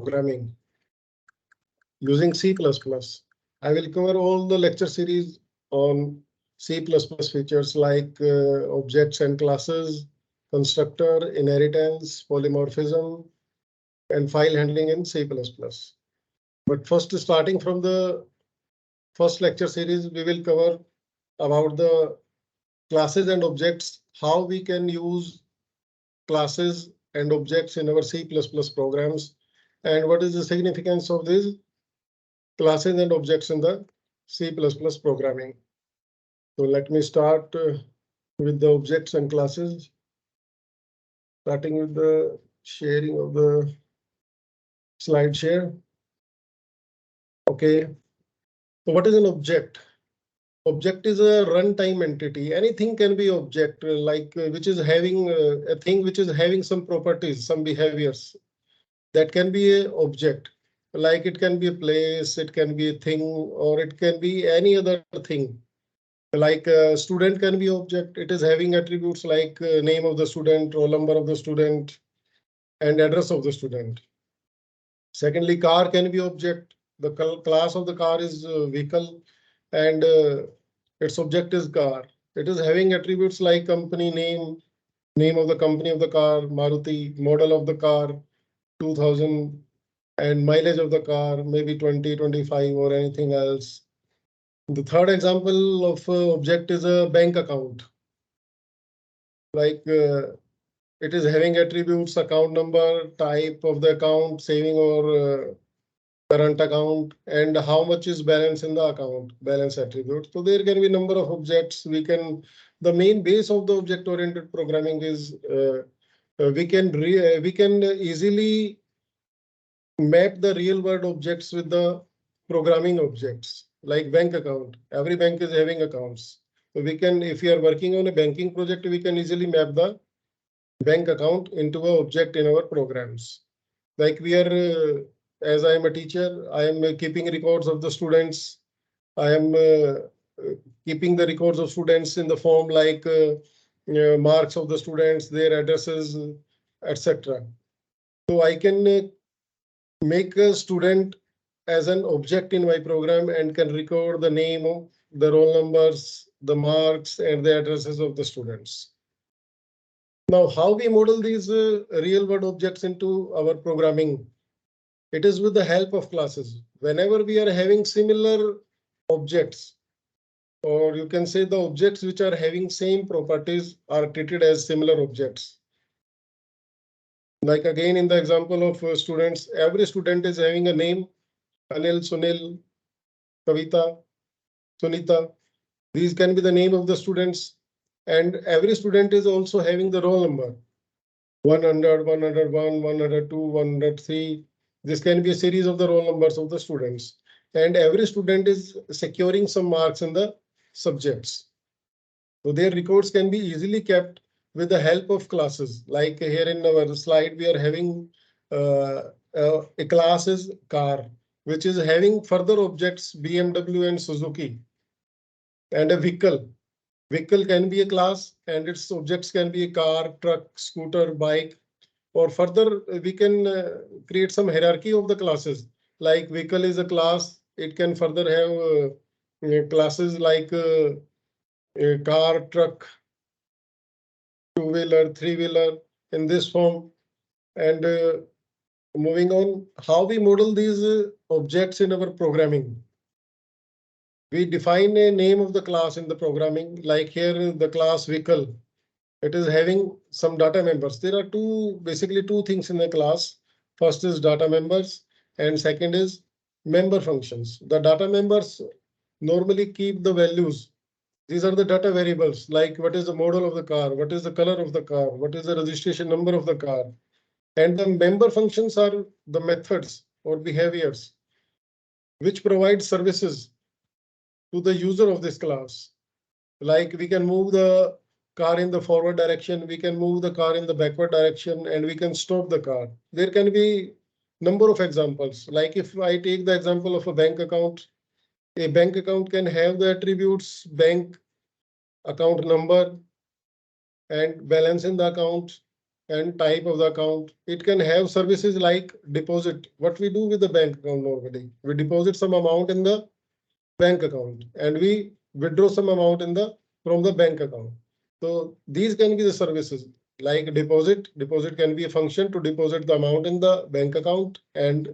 programming using C++. I will cover all the lecture series on C++ features like objects and classes, constructor, inheritance, polymorphism, and file handling in C++. But first, starting from the first lecture series, we will cover about the classes and objects, how we can use classes and objects in our C++ programs, and what is the significance of these classes and objects in the C++ programming. So let me start with the objects and classes, starting with the sharing of the slide share. Okay, so what is an object? Object is a runtime entity. Anything can be object, like which is having a thing which is having some properties, some behaviors. That can be an object. Like it can be a place, it can be a thing, or it can be any other thing. Like a student can be object. It is having attributes like name of the student, roll number of the student, and address of the student. Secondly, car can be object. The class of the car is vehicle, and its object is car. It is having attributes like company name, name of the company of the car, Maruti, model of the car, 2000, and mileage of the car, maybe 20, 25, or anything else. The third example of object is a bank account. Like it is having attributes, account number, type of the account, saving or current account, and how much is balance in the account, balance attribute. So there can be number of objects. The main base of the object-oriented programming is we can easily map the real world objects with the programming objects, like bank account. Every bank is having accounts. So we can, if we are working on a banking project, we can easily map the bank account into an object in our programs. Like we are, as I am a teacher, I am keeping records of the students. I am keeping the records of students in the form like marks of the students, their addresses, etc. So I can make a student as an object in my program and can record the name, the roll numbers, the marks, and the addresses of the students. Now, how we model these real world objects into our programming? It is with the help of classes. Whenever we are having similar objects, or you can say the objects which are having same properties are treated as similar objects. Like again, in the example of students, every student is having a name, Anil, Sunil, Kavita, Sunita. These can be the name of the students, and every student is also having the roll number. 100, 101, 102, 103. This can be a series of the roll numbers of the students. And every student is securing some marks in the subjects. So their records can be easily kept with the help of classes. Like here in our slide, we are having a class is car, which is having further objects BMW and Suzuki, and a vehicle. Vehicle can be a class and its objects can be a car, truck, scooter, bike, or further we can create some hierarchy of the classes. Like vehicle is a class, it can further have classes like a car, truck, two-wheeler, three-wheeler in this form. And moving on, how we model these objects in our programming. We define a name of the class in the programming, like here the class vehicle. It is having some data members. There are basically two things in the class. First is data members and second is member functions. The data members normally keep the values. These are the data variables, like what is the model of the car, what is the color of the car, what is the registration number of the car. And the member functions are the methods or behaviors which provide services to the user of this class. Like we can move the car in the forward direction, we can move the car in the backward direction, and we can stop the car. There can be number of examples. Like if I take the example of a bank account can have the attributes bank account number and balance in the account and type of the account. It can have services like deposit. What we do with the bank account normally, we deposit some amount in the bank account and we withdraw some amount in the from the bank account. So these can be the services like deposit. Deposit can be a function to deposit the amount in the bank account, and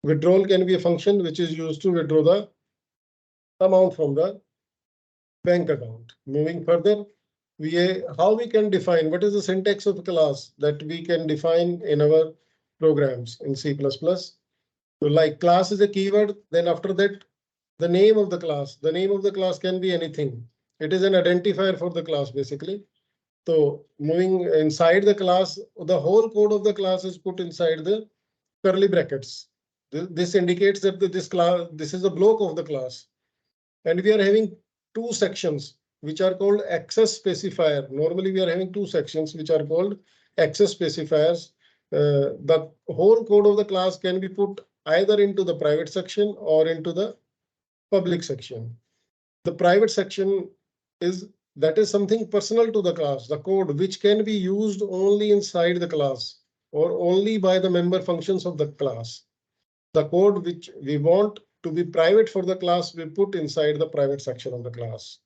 withdrawal can be a function which is used to withdraw the amount from the bank account. Moving further, how we can define what is the syntax of a class that we can define in our programs in C++. So like class is a keyword, then after that, the name of the class. The name of the class can be anything. It is an identifier for the class basically. So moving inside the class, the whole code of the class is put inside the curly brackets. This indicates that this is a block of the class. And we are having two sections which are called access specifier. Normally we are having two sections which are called access specifiers. The whole code of the class can be put either into the private section or into the public section. The private section is something personal to the class, the code which can be used only inside the class or only by the member functions of the class. The code which we want to be private for the class, we put inside the private section of the class.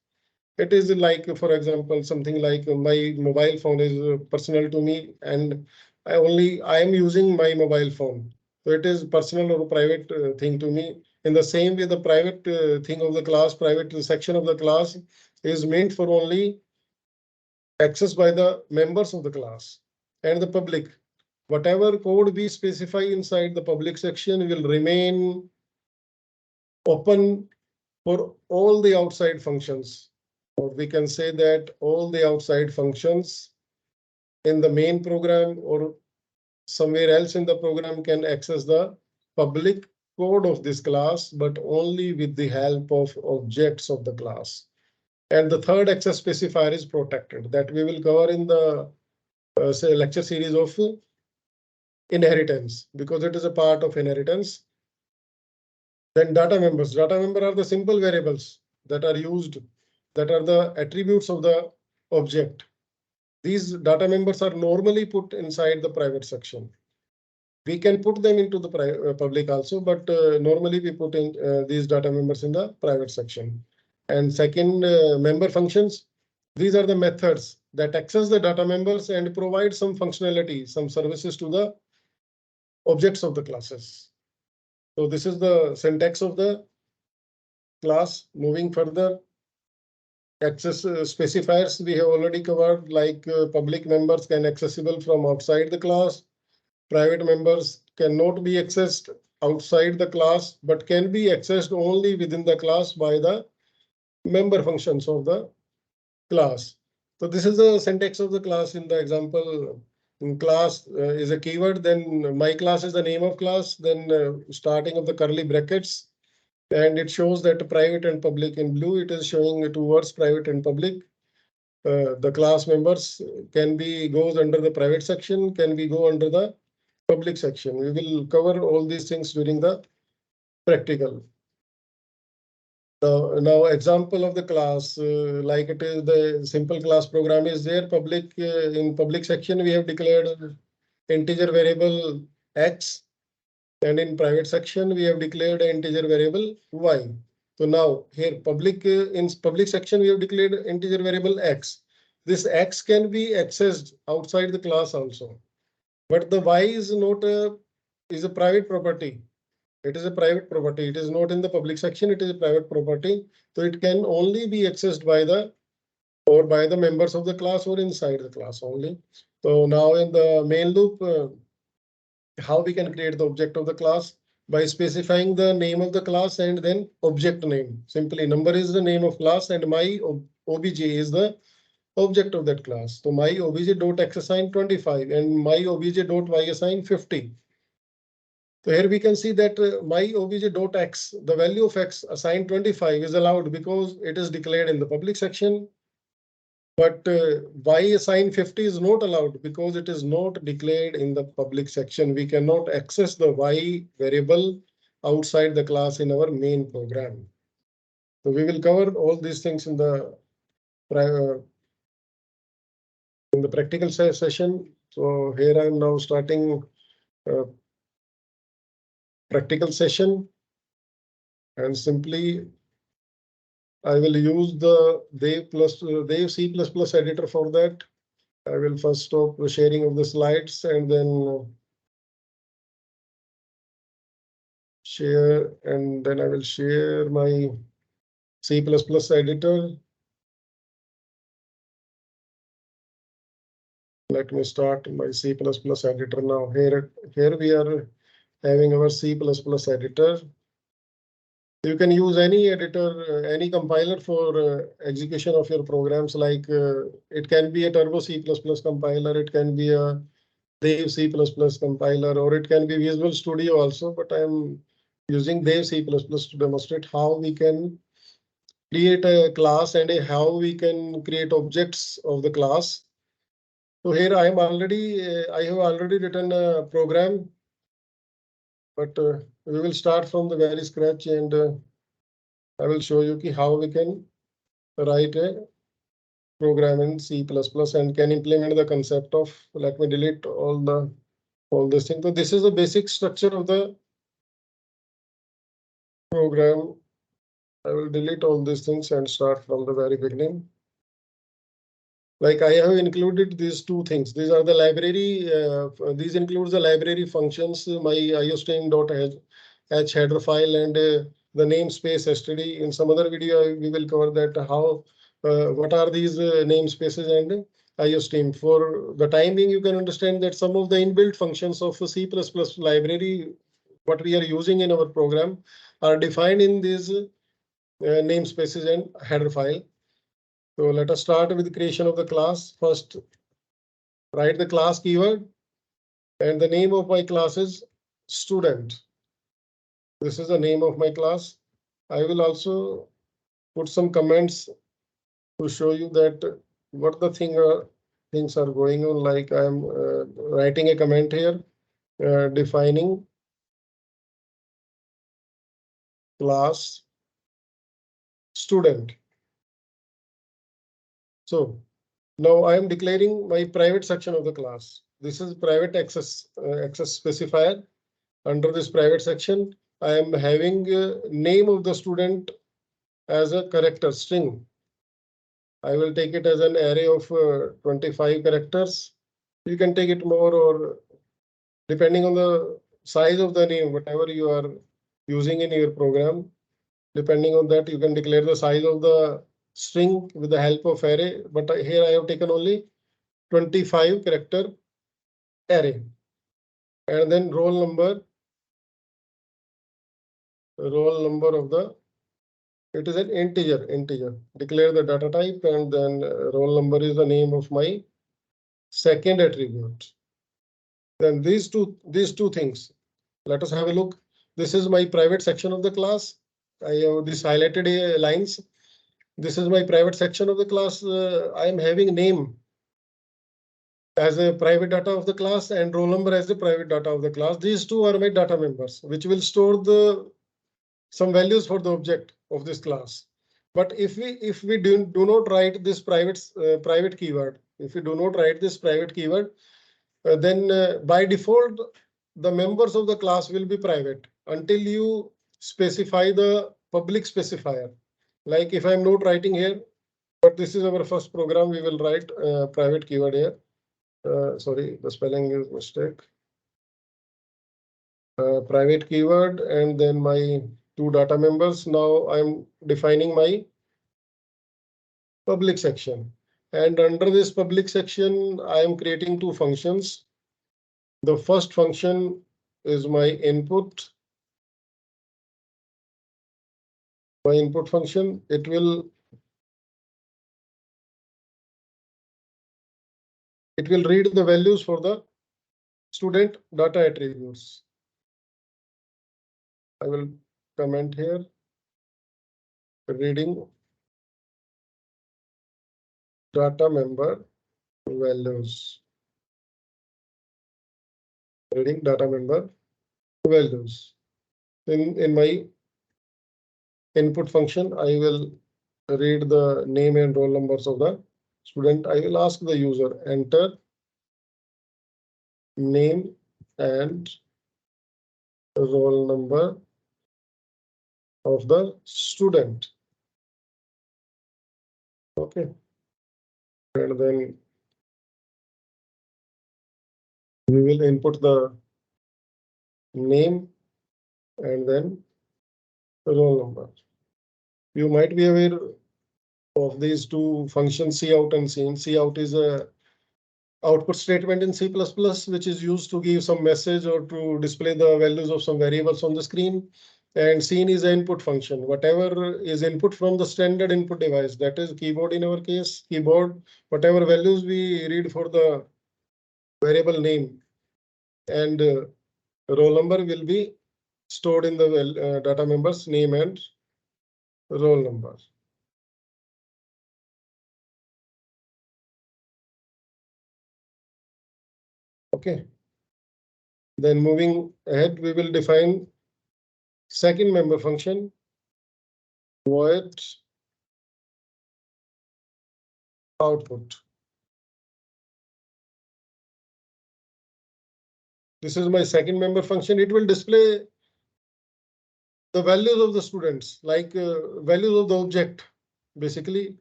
It is like, for example, something like my mobile phone is personal to me and I am using my mobile phone. So it is personal or private thing to me. In the same way, the private thing of the class, private section of the class is meant for only access by the members of the class and the public. Whatever code we specify inside the public section will remain open for all the outside functions. Or we can say that all the outside functions in the main program or somewhere else in the program can access the public code of this class, but only with the help of objects of the class. And the third access specifier is protected, that we will cover in the say lecture series of inheritance, because it is a part of inheritance. Then data members. Data member are the simple variables that are used, that are the attributes of the object. These data members are normally put inside the private section. We can put them into the public also, but normally we put in these data members in the private section. And second, member functions. These are the methods that access the data members and provide some functionality, some services to the objects of the classes. So this is the syntax of the class. Moving further, access specifiers we have already covered, like public members can accessible from outside the class. Private members cannot be accessed outside the class, but can be accessed only within the class by the member functions of the class. So this is the syntax of the class in the example. In class is a keyword, then my class is the name of class, then starting of the curly brackets, and it shows that private and public in blue. It is showing two words, private and public. The class members can be goes under the private section, can be go under the public section. We will cover all these things during the practical. Now example of the class, like it is the simple class program is there. Public in public section we have declared integer variable x, and in private section we have declared an integer variable y. So now here public in public section we have declared integer variable x. This x can be accessed outside the class also, but the y is not is a private property. It is a private property. It is not in the public section. It is a private property. So it can only be accessed by the members of the class or inside the class only. So now in the main loop, how we can create the object of the class by specifying the name of the class and then object name. Simply number is the name of class and my obj is the object of that class. So my obj dot x assign 25 and my obj dot y assign 50. So here we can see that my obj dot x, the value of x assigned 25 is allowed because it is declared in the public section. But y assign 50 is not allowed because it is not declared in the public section. We cannot access the y variable outside the class in our main program. So we will cover all these things in the practical session. So here I am now starting practical session, and simply I will use the Dev C++ editor for that. I will first stop the sharing of the slides and then share, and then I will share my C++ editor. Let me start my C++ editor now. Here we are having our C++ editor. You can use any editor, any compiler for execution of your programs. Like it can be a Turbo C++ compiler, it can be a Dev C++ compiler, or it can be Visual Studio also. But I'm using Dev C++ to demonstrate how we can create a class and how we can create objects of the class. So here I have already written a program, but we will start from the very scratch, and I will show you how we can write a program in C++ and can implement the concept of, let me delete all this thing. So this is the basic structure of the program. I will delete all these things and start from the very beginning. Like I have included these two things. These are the library. These includes the library functions, my iostream.h header file, and the namespace std. In some other video, we will cover that how what are these namespaces and iostream. For the time being, you can understand that some of the inbuilt functions of a C++ library, what we are using in our program, are defined in these namespaces and header file. So let us start with the creation of the class. First, write the class keyword, and the name of my class is student. This is the name of my class. I will also put some comments to show you that what the things are going on. Like I am writing a comment here, defining class student. So now I am declaring my private section of the class. This is private access specifier. Under this private section, I am having name of the student as a character string. I will take it as an array of 25 characters. You can take it more, or depending on the size of the name, whatever you are using in your program. Depending on that, you can declare the size of the string with the help of array. But here I have taken only 25 character array. And then roll number of the, it is an integer. Declare the data type, and then roll number is the name of my second attribute. Then these two things, let us have a look. This is my private section of the class. I have this highlighted lines. This is my private section of the class. I am having name as a private data of the class and roll number as the private data of the class. These two are my data members, which will store some values for the object of this class. But if we do not write this private keyword, if we do not write this private keyword, then by default the members of the class will be private until you specify the public specifier. Like if I'm not writing here, but this is our first program, we will write private keyword here. Sorry, the spelling is mistake. Private keyword, and then my two data members. Now I'm defining my public section. And under this public section, I am creating two functions. The first function is my input. My input function, it will read the values for the student data attributes. I will comment here, reading data member values. Reading data member values. In my input function, I will read the name and roll numbers of the student. I will ask the user enter name and roll number of the student. Okay. And then we will input the name and then roll number. You might be aware of these two functions, cout and scene. Cout is a output statement in C++, which is used to give some message or to display the values of some variables on the screen. And scene is an input function. Whatever is input from the standard input device, that is keyboard in our case, keyboard, whatever values we read for the variable name and roll number will be stored in the data members name and roll number. Okay. Then moving ahead, we will define second member function, void output. This is my second member function. It will display the values of the students, like values of the object. Basically,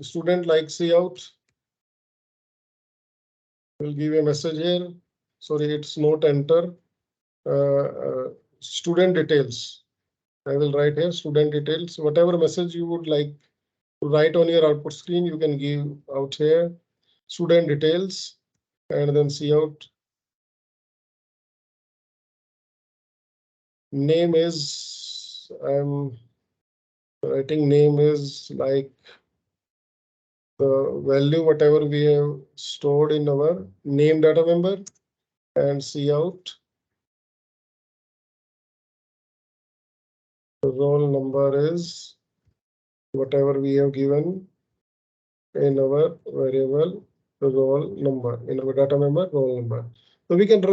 student like cout will give a message here. Sorry, it's not enter. Student details. I will write here student details. Whatever message you would like to write on your output screen, you can give out here. Student details and then cout. Name is, I'm writing name is like the value whatever we have stored in our name data member and cout. The roll number is whatever we have given in our variable roll number, in our data member roll number. So we can,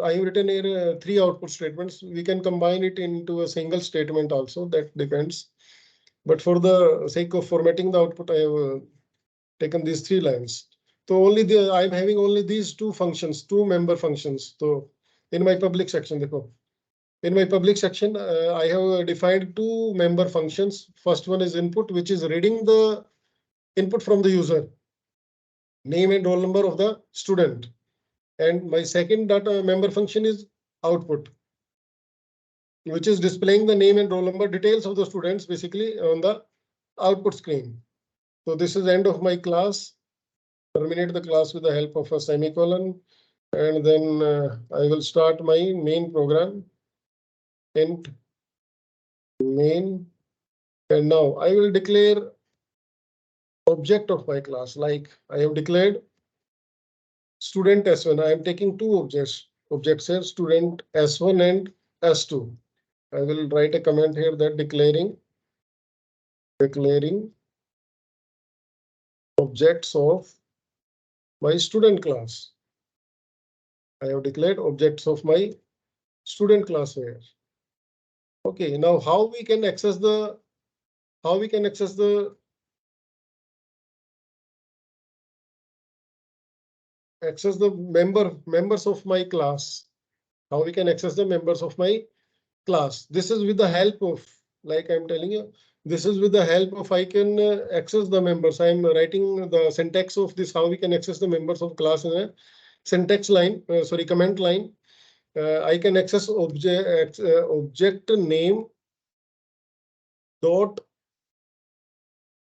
I have written here 3 output statements. We can combine it into a single statement also, that depends. But for the sake of formatting the output, I have taken these 3 lines. So only I'm having only these 2 functions, 2 member functions. So in my public section, in my public section, I have defined 2 member functions. First one is input, which is reading the input from the user, name and roll number of the student. And my second data member function is output, which is displaying the name and roll number details of the students basically on the output screen. So this is end of my class. Terminate the class with the help of a semicolon, and then I will start my main program. Int main, and now I will declare object of my class. Like I have declared student S1. I am taking 2 objects here, student S1 and S2. I will write a comment here that declaring objects of my student class. I have declared objects of my student class here. Okay, now how we can access the members of my class. How we can access the members of my class. This is with the help of, like I'm telling you, this is with the help of I can access the members. I'm writing the syntax of this, how we can access the members of class in a syntax line, comment line. I can access object name dot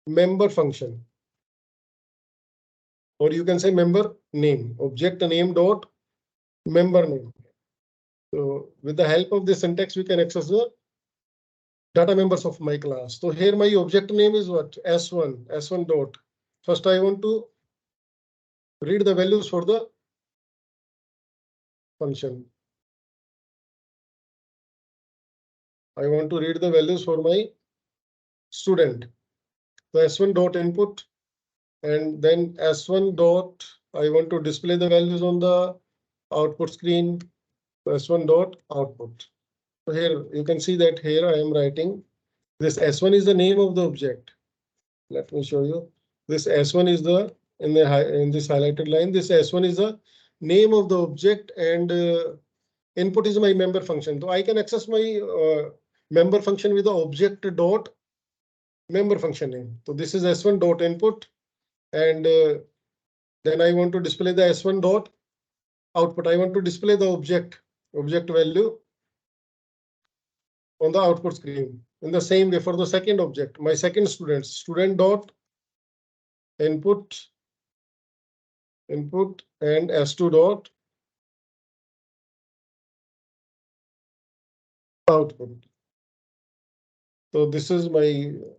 member function, or you can say member name, object name dot member name. So with the help of this syntax, we can access the data members of my class. So here my object name is what? S1 dot. First I want to read the values for the function. I want to read the values for my student. So S1 dot input, and then S1 dot, I want to display the values on the output screen. S1 dot output. So here you can see that here I am writing this S1 is the name of the object. Let me show you. This S1 is the in this highlighted line. This S1 is the name of the object, and input is my member function. So I can access my member function with the object dot member function name. So this is s1 dot input, and then I want to display the s1 dot output. I want to display the object value on the output screen. In the same way for the second object, my second student dot input and s2 dot output. So this is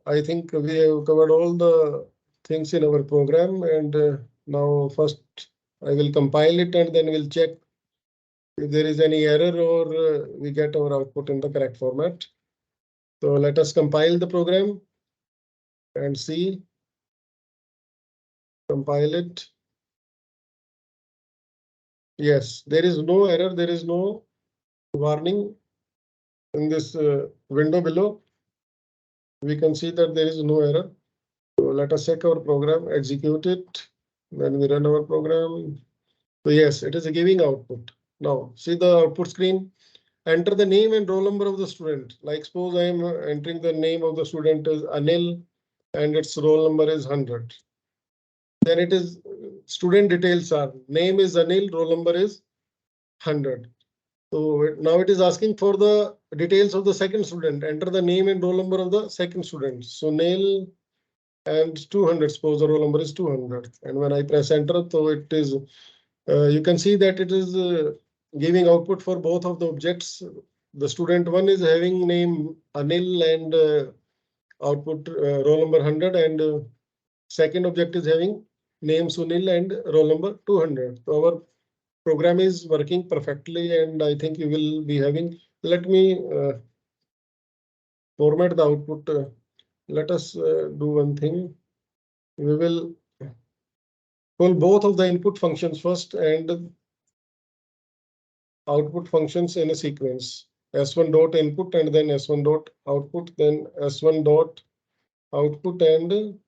I think we have covered all the things in our program, and now first I will compile it and then we'll check if there is any error or we get our output in the correct format. So let us compile the program and see. Compile it. Yes, there is no error. There is no warning in this window below. We can see that there is no error. So let us check our program, execute it. Then we run our program. So yes, it is giving output. Now see the output screen. Enter the name and roll number of the student. Like suppose I am entering the name of the student is Anil and its roll number is 100. Then it is student details are name is Anil, roll number is 100. So now it is asking for the details of the second student. Enter the name and roll number of the second student. So Nail and 200. Suppose the roll number is 200. And when I press enter, so it is you can see that it is giving output for both of the objects. The student one is having name Anil and output roll number 100, and second object is having name Sunil and roll number 200. So our program is working perfectly, and I think you will be having. Let me format the output. Let us do one thing. We will pull both of the input functions first and output functions in a sequence. S1 dot input and then S1 dot output, then S1 dot output and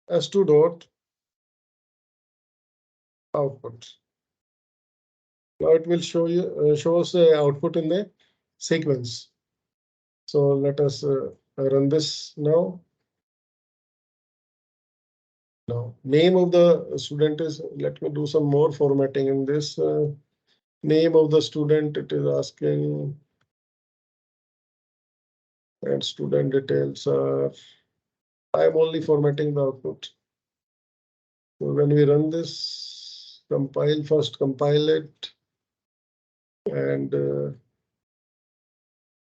S2 dot output. Now it will show us the output in the sequence. So let us run this now. Now name of the student is, let me do some more formatting in this. Name of the student, it is asking, and student details are, I am only formatting the output. So when we run this, compile it, and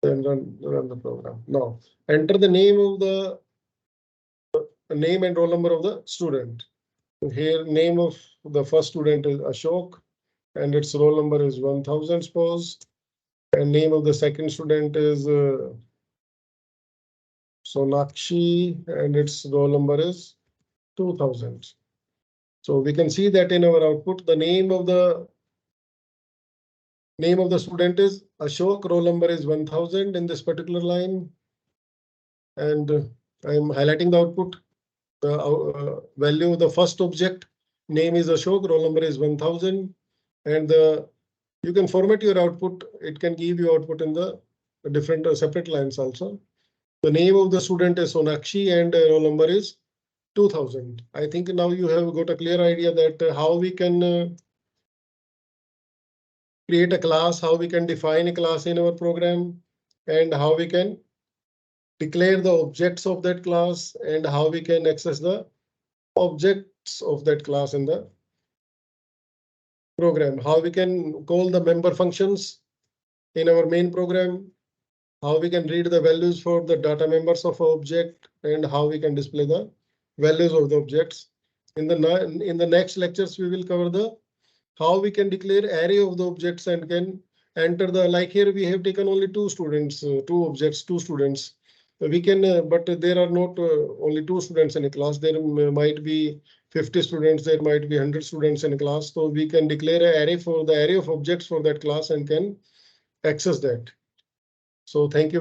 then run the program. Now enter the name of the name and roll number of the student. Here name of the first student is Ashok and its roll number is 1000, suppose, and name of the second student is Sonakshi and its roll number is 2000. So we can see that in our output the name of the student is Ashok, roll number is 1000 in this particular line, and I am highlighting the output. The value of the first object name is Ashok, roll number is 1000, and you can format your output. It can give you output in the different separate lines also. The name of the student is Sonakshi and roll number is 2000. I think now you have got a clear idea that how we can create a class, how we can define a class in our program, and how we can declare the objects of that class, and how we can access the objects of that class in the program, how we can call the member functions in our main program, how we can read the values for the data members of our object, and how we can display the values of the objects. In the next lectures, we will cover the how we can declare array of the objects and can enter the, like here we have taken only two students, two objects, two students. We can, but there are not only two students in a class. There might be 50 students, there might be 100 students in a class. So we can declare an array for the array of objects for that class and can access that. So thank you very much.